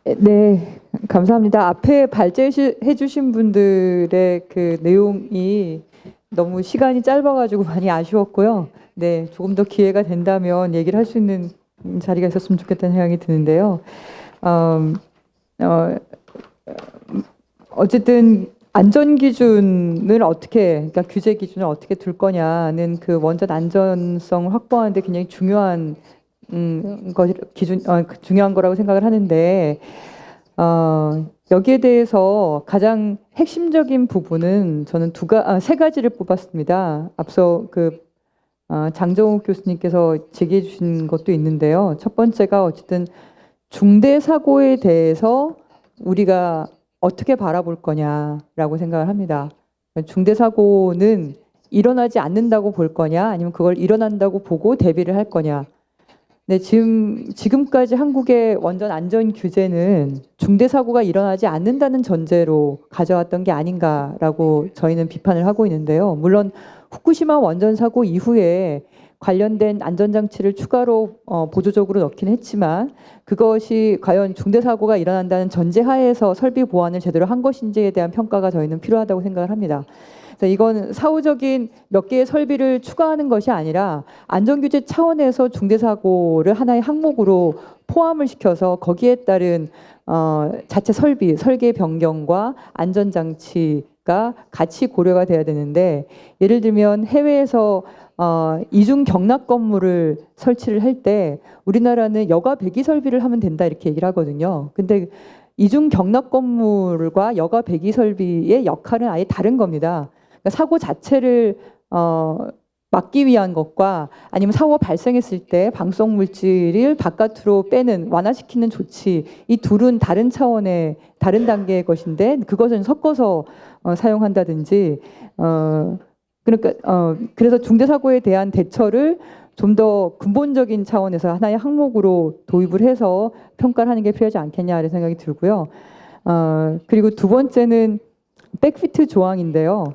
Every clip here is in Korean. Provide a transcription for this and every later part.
네, 감사합니다. 앞에 발제해 주신 분들의 그 내용이 너무 시간이 짧아가지고 많이 아쉬웠고요. 네, 조금 더 기회가 된다면 얘기를 할 수 있는 자리가 있었으면 좋겠다는 생각이 드는데요. 어, 어, 어쨌든 안전 기준을 어떻게, 그러니까 규제 기준을 어떻게 둘 거냐는 그 원전 안전성을 확보하는데 굉장히 중요한 중요한 거라고 생각을 하는데. 여기에 대해서 가장 핵심적인 부분은 저는 세 가지를 뽑았습니다. 앞서 장정욱 교수님께서 제기해 주신 것도 있는데요. 첫 번째가 어쨌든 중대 사고에 대해서 우리가 어떻게 바라볼 거냐라고 생각을 합니다. 중대 사고는 일어나지 않는다고 볼 거냐, 아니면 그걸 일어난다고 보고 대비를 할 거냐. 네, 지금까지 한국의 원전 안전 규제는 중대 사고가 일어나지 않는다는 전제로 가져왔던 게 아닌가라고 저희는 비판을 하고 있는데요. 물론 후쿠시마 원전 사고 이후에 관련된 안전장치를 추가로 보조적으로 넣긴 했지만, 그것이 과연 중대 사고가 일어난다는 전제하에서 설비 보완을 제대로 한 것인지에 대한 평가가 저희는 필요하다고 생각을 합니다. 그래서 이건 사후적인 몇 개의 설비를 추가하는 것이 아니라 안전규제 차원에서 중대사고를 하나의 항목으로 포함을 시켜서 거기에 따른 자체 설계 변경과 안전장치가 같이 고려가 돼야 되는데, 예를 들면 해외에서 이중 경납 건물을 설치를 할 때 우리나라는 여가 배기 설비를 하면 된다 이렇게 얘기를 하거든요. 근데 이중 경납 건물과 여가 배기 설비의 역할은 아예 다른 겁니다. 그러니까 사고 자체를 막기 위한 것과, 아니면 사고가 발생했을 때 방사성 물질을 바깥으로 빼는, 완화시키는 조치, 이 둘은 다른 차원의 다른 단계의 것인데 그것은 섞어서 사용한다든지, 그래서 중대 사고에 대한 대처를 좀 더 근본적인 차원에서 하나의 항목으로 도입을 해서 평가를 하는 게 필요하지 않겠냐 이런 생각이 들고요. 그리고 두 번째는 백피트 조항인데요.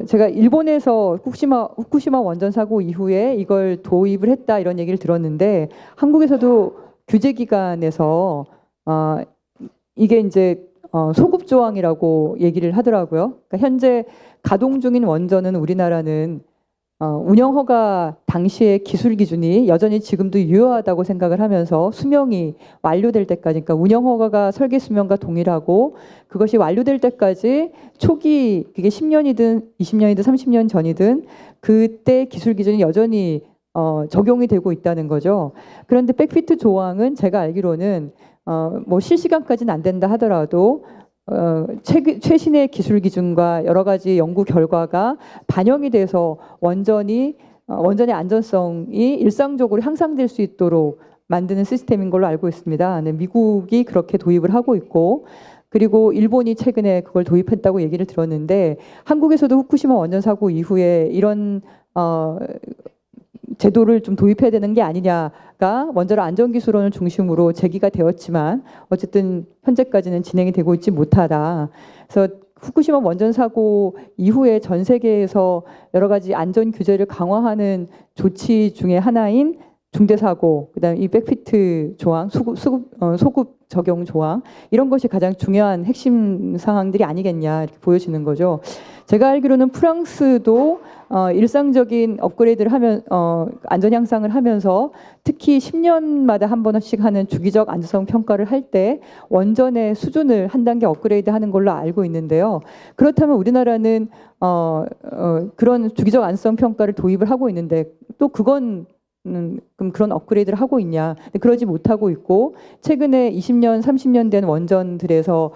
제가 일본에서 후쿠시마 원전 사고 이후에 이걸 도입을 했다 이런 얘기를 들었는데, 한국에서도 규제기관에서 이게 이제 소급 조항이라고 얘기를 하더라고요. 그러니까 현재 가동 중인 원전은 우리나라는 운영 허가 당시의 기술 기준이 여전히 지금도 유효하다고 생각을 하면서 수명이 완료될 때까지, 그러니까 운영 허가가 설계 수명과 동일하고 그것이 완료될 때까지 초기, 그게 10년이든 20년이든 30년 전이든 그때 기술 기준이 여전히 적용이 되고 있다는 거죠. 그런데 백피트 조항은 제가 알기로는 뭐 실시간까지는 안 된다 하더라도 최신의 기술 기준과 여러 가지 연구 결과가 반영이 돼서 원전의 안전성이 일상적으로 향상될 수 있도록 만드는 시스템인 걸로 알고 있습니다. 네, 미국이 그렇게 도입을 하고 있고, 그리고 일본이 최근에 그걸 도입했다고 얘기를 들었는데, 한국에서도 후쿠시마 원전 사고 이후에 이런 제도를 좀 도입해야 되는 게 아니냐가 원자로 안전기술원을 중심으로 제기가 되었지만 어쨌든 현재까지는 진행이 되고 있지 못하다. 그래서 후쿠시마 원전 사고 이후에 전 세계에서 여러 가지 안전 규제를 강화하는 조치 중에 하나인 중대사고, 그다음에 이 백피트 조항, 소급 적용 조항, 이런 것이 가장 중요한 핵심 사항들이 아니겠냐 이렇게 보여지는 거죠. 제가 알기로는 프랑스도 일상적인 업그레이드를 하면 안전 향상을 하면서 특히 10년마다 한 번씩 하는 주기적 안전성 평가를 할 때 원전의 수준을 한 단계 업그레이드 하는 걸로 알고 있는데요. 그렇다면 우리나라는 그런 주기적 안전성 평가를 도입을 하고 있는데 또 그건 그럼 그런 업그레이드를 하고 있냐? 그러지 못하고 있고, 최근에 20년, 30년 된 원전들에서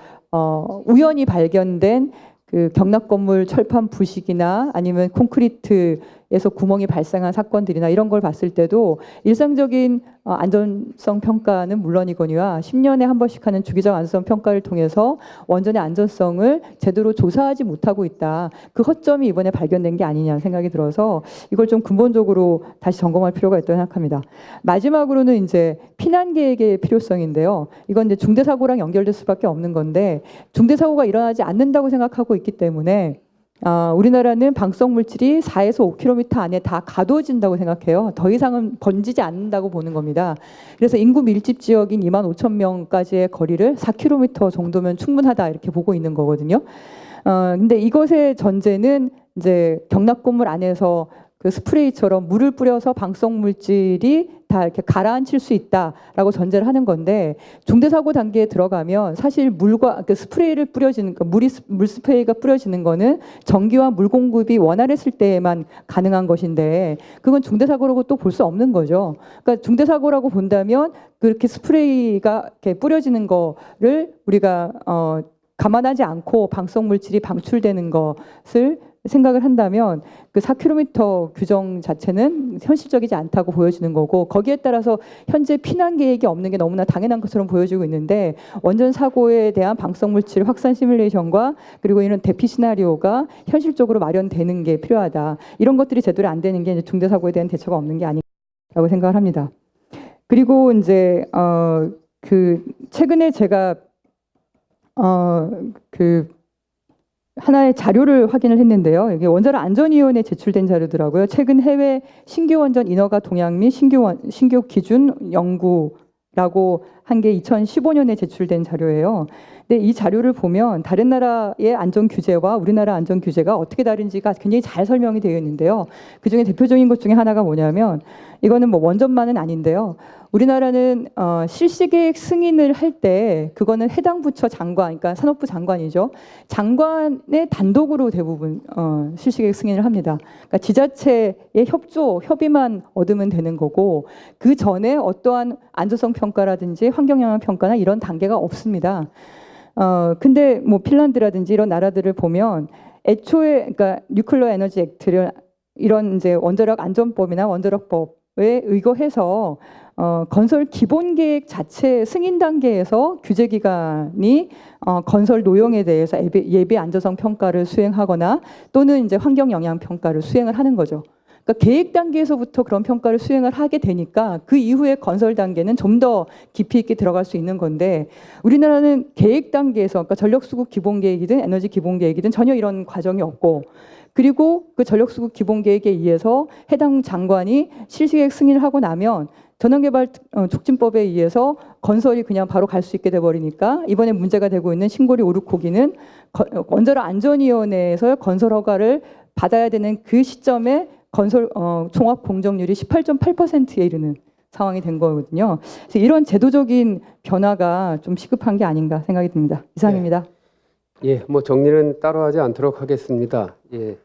우연히 발견된 그 경납 건물 철판 부식이나 아니면 콘크리트에서 구멍이 발생한 사건들이나 이런 걸 봤을 때도 일상적인 안전성 평가는 물론이거니와 10년에 한 번씩 하는 주기적 안전성 평가를 통해서 원전의 안전성을 제대로 조사하지 못하고 있다. 그 허점이 이번에 발견된 게 아니냐 생각이 들어서 이걸 좀 근본적으로 다시 점검할 필요가 있다고 생각합니다. 마지막으로는 이제 피난 계획의 필요성인데요. 이건 이제 중대사고랑 연결될 수밖에 없는 건데, 중대사고가 일어나지 않는다고 생각하고 있기 때문에 우리나라는 방사성 물질이 4에서 5km 안에 다 가두어진다고 생각해요. 더 이상은 번지지 않는다고 보는 겁니다. 그래서 인구 밀집 지역인 25,000명까지의 거리를 4km 정도면 충분하다 이렇게 보고 있는 거거든요. 근데 이것의 전제는 이제 경납고물 안에서 그 스프레이처럼 물을 뿌려서 방사성 물질이 다 이렇게 가라앉힐 수 있다라고 전제를 하는 건데, 중대사고 단계에 들어가면 사실 물과 그 스프레이를 뿌려지는 물 스프레이가 뿌려지는 거는 전기와 물 공급이 원활했을 때에만 가능한 것인데, 그건 중대사고라고 또 볼 수 없는 거죠. 그러니까 중대사고라고 본다면 그렇게 스프레이가 이렇게 뿌려지는 거를 우리가 감안하지 않고 방사성 물질이 방출되는 것을 생각을 한다면 그 4km 규정 자체는 현실적이지 않다고 보여지는 거고, 거기에 따라서 현재 피난 계획이 없는 게 너무나 당연한 것처럼 보여지고 있는데, 원전 사고에 대한 방사성 물질 확산 시뮬레이션과 그리고 이런 대피 시나리오가 현실적으로 마련되는 게 필요하다. 이런 것들이 제대로 안 되는 게 이제 중대 사고에 대한 대처가 없는 게 아닌가라고 생각을 합니다. 그리고 이제 그 최근에 제가 하나의 자료를 확인을 했는데요. 이게 원자력 안전위원회에 제출된 자료더라고요. 최근 해외 신규 원전 인허가 동향 및 신규 기준 연구라고 한 게 2015년에 제출된 자료예요. 근데 이 자료를 보면 다른 나라의 안전 규제와 우리나라 안전 규제가 어떻게 다른지가 굉장히 잘 설명이 되어 있는데요. 그중에 대표적인 것 중에 하나가 뭐냐면, 이거는 뭐 원전만은 아닌데요. 우리나라는 실시계획 승인을 할 때 그거는 해당 부처 장관, 그러니까 산업부 장관이죠. 장관의 단독으로 대부분 실시계획 승인을 합니다. 그러니까 지자체의 협의만 얻으면 되는 거고, 그 전에 어떠한 안전성 평가라든지 환경영향 평가나 이런 단계가 없습니다. 근데 뭐 핀란드라든지 이런 나라들을 보면 애초에 그러니까 뉴클리어 에너지 액트를 이런 이제 원자력 안전법이나 원자력법에 의거해서 건설 기본 계획 자체 승인 단계에서 규제 기관이 건설 노용에 대해서 예비 안전성 평가를 수행하거나 또는 이제 환경 영향 평가를 수행을 하는 거죠. 그러니까 계획 단계에서부터 그런 평가를 수행을 하게 되니까 그 이후에 건설 단계는 좀 더 깊이 있게 들어갈 수 있는 건데, 우리나라는 계획 단계에서 그러니까 전력수급 기본 계획이든 에너지 기본 계획이든 전혀 이런 과정이 없고, 그리고 그 전력수급 기본 계획에 의해서 해당 장관이 실시계획 승인을 하고 나면 전원개발 촉진법에 의해서 건설이 그냥 바로 갈 수 있게 돼버리니까, 이번에 문제가 되고 있는 신고리 5, 6호기는 원자력 안전위원회에서 건설 허가를 받아야 되는 그 시점에 건설 종합 공정률이 18.8%에 이르는 상황이 된 거거든요. 그래서 이런 제도적인 변화가 좀 시급한 게 아닌가 생각이 듭니다. 이상입니다. 예, 뭐 정리는 따로 하지 않도록 하겠습니다. 예,